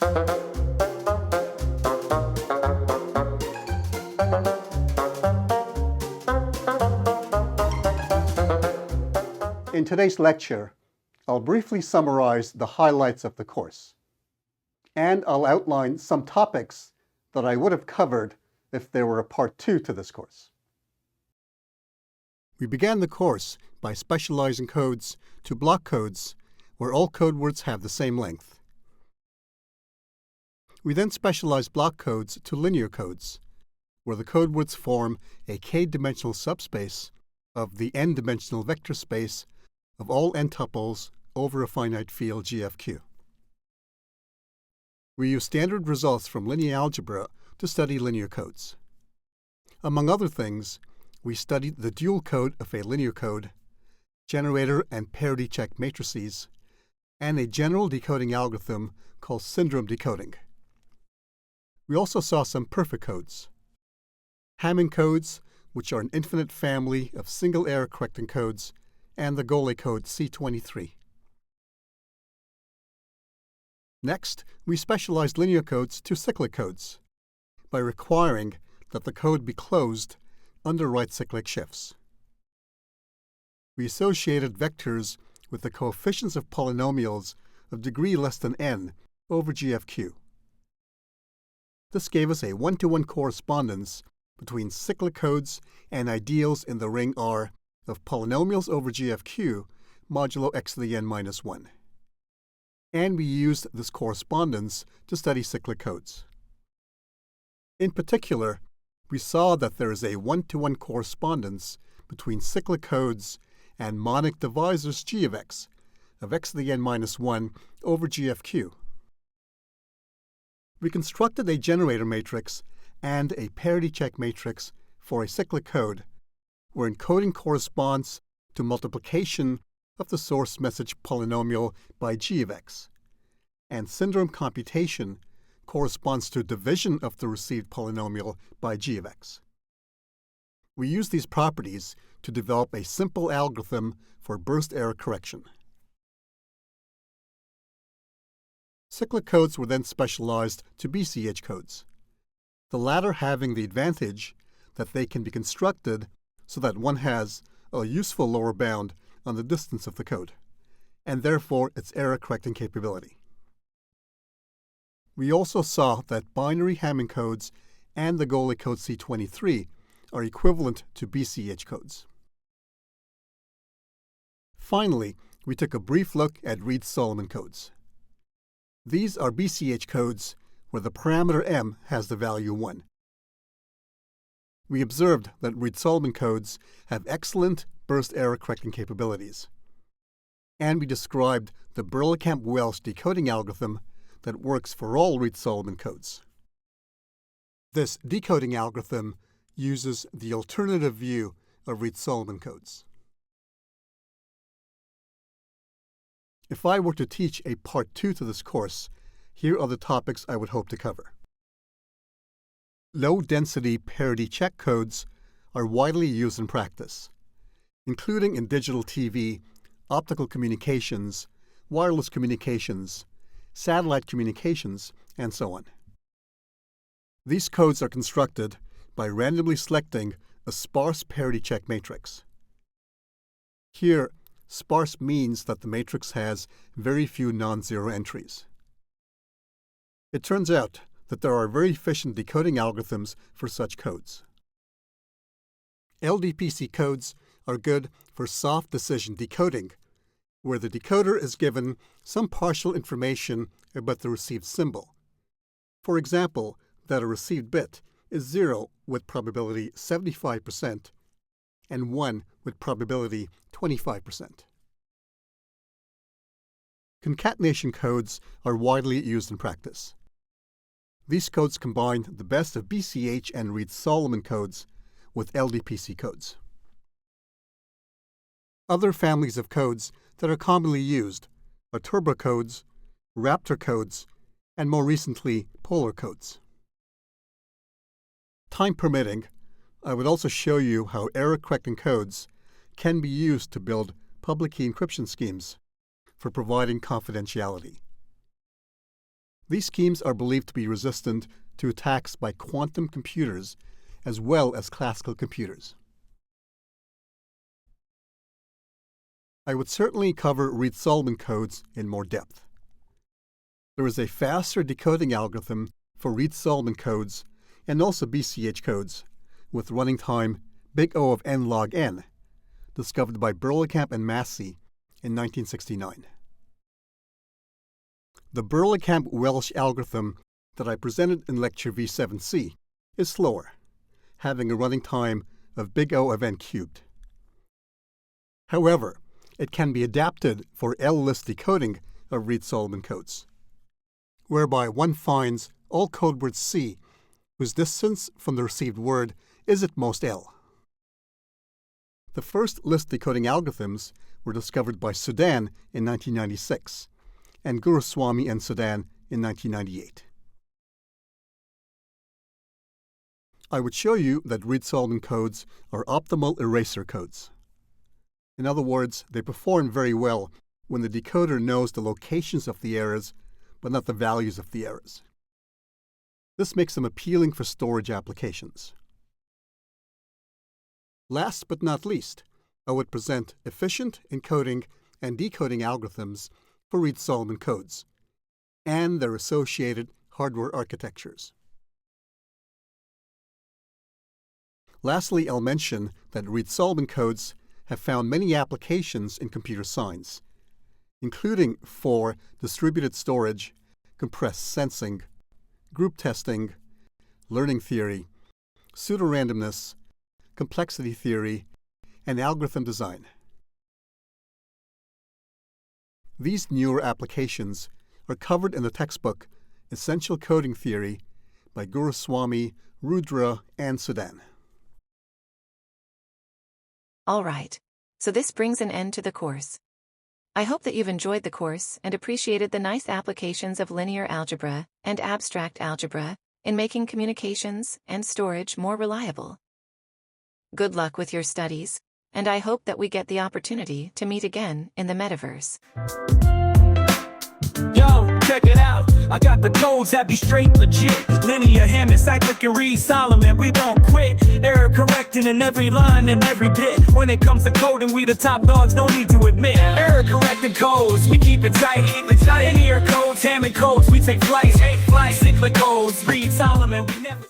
In today's lecture, I'll briefly summarize the highlights of the course, and I'll outline some topics that I would have covered if there were a part 2 to this course. We began the course by specializing codes to block codes where all code words have the same length. We then specialized block codes to linear codes, where the code words form a k-dimensional subspace of the n-dimensional vector space of all n tuples over a finite field GFQ. We use standard results from linear algebra to study linear codes. Among other things, we studied the dual code of a linear code, generator and parity check matrices, and a general decoding algorithm called syndrome decoding. We also saw some perfect codes. Hamming codes, which are an infinite family of single error correcting codes, and the Golay code C23. Next, we specialized linear codes to cyclic codes by requiring that the code be closed under right cyclic shifts. We associated vectors with the coefficients of polynomials of degree less than n over GFQ. This gave us a one-to-one correspondence between cyclic codes and ideals in the ring R of polynomials over GFQ modulo x to the n minus 1. And we used this correspondence to study cyclic codes. In particular, we saw that there is a one-to-one correspondence between cyclic codes and monic divisors g of x to the n minus 1 over GFQ. We constructed a generator matrix and a parity check matrix for a cyclic code, where encoding corresponds to multiplication of the source message polynomial by g of x, and syndrome computation corresponds to division of the received polynomial by g of x. We use these properties to develop a simple algorithm for burst error correction. Cyclic codes were then specialized to BCH codes, the latter having the advantage that they can be constructed so that one has a useful lower bound on the distance of the code, and therefore its error correcting capability. We also saw that binary Hamming codes and the Golay code C23 are equivalent to BCH codes. Finally, we took a brief look at Reed-Solomon codes. These are BCH codes where the parameter m has the value 1. We observed that Reed-Solomon codes have excellent burst error correcting capabilities. And we described the Berlekamp-Welsh decoding algorithm that works for all Reed-Solomon codes. This decoding algorithm uses the alternative view of Reed-Solomon codes. If I were to teach a part 2 to this course, here are the topics I would hope to cover. Low-density parity check codes are widely used in practice, including in digital TV, optical communications, wireless communications, satellite communications, and so on. These codes are constructed by randomly selecting a sparse parity check matrix. Here, sparse means that the matrix has very few non-zero entries. It turns out that there are very efficient decoding algorithms for such codes. LDPC codes are good for soft decision decoding, where the decoder is given some partial information about the received symbol. For example, that a received bit is 0 with probability 75% and 1 with probability 25%. Concatenation codes are widely used in practice. These codes combine the best of BCH and Reed-Solomon codes with LDPC codes. Other families of codes that are commonly used are turbo codes, raptor codes, and more recently, polar codes. Time permitting, I would also show you how error-correcting codes can be used to build public key encryption schemes for providing confidentiality. These schemes are believed to be resistant to attacks by quantum computers as well as classical computers. I would certainly cover Reed-Solomon codes in more depth. There is a faster decoding algorithm for Reed-Solomon codes and also BCH codes with running time big O of n log n, discovered by Berlekamp and Massey in 1969. The Berlekamp-Welsh algorithm that I presented in lecture V7c is slower, having a running time of big O of n cubed. However, it can be adapted for L-list decoding of Reed-Solomon codes, whereby one finds all code words C whose distance from the received word is at most L. The first list decoding algorithms were discovered by Sudan in 1996 and Guruswamy and Sudan in 1998. I would show you that Reed-Solomon codes are optimal eraser codes. In other words, they perform very well when the decoder knows the locations of the errors, but not the values of the errors. This makes them appealing for storage applications. Last but not least, I would present efficient encoding and decoding algorithms for Reed-Solomon codes and their associated hardware architectures. Lastly, I'll mention that Reed-Solomon codes have found many applications in computer science, including for distributed storage, compressed sensing, group testing, learning theory, pseudorandomness, complexity theory, and algorithm design. These newer applications are covered in the textbook Essential Coding Theory by Guruswamy, Rudra, and Sudan. All right, so this brings an end to the course. I hope that you've enjoyed the course and appreciated the nice applications of linear algebra and abstract algebra in making communications and storage more reliable. Good luck with your studies, and I hope that we get the opportunity to meet again in the metaverse. Yo, check it out. I got the codes that be straight legit. Linear, Hammond, cyclic, and Reed-Solomon. We don't quit. Error correcting in every line and every bit. When it comes to coding, we the top dogs, no need to admit. Error correcting codes, we keep it tight. Linear codes, Hammond codes, we take flight. Cyclic codes, Reed-Solomon, we never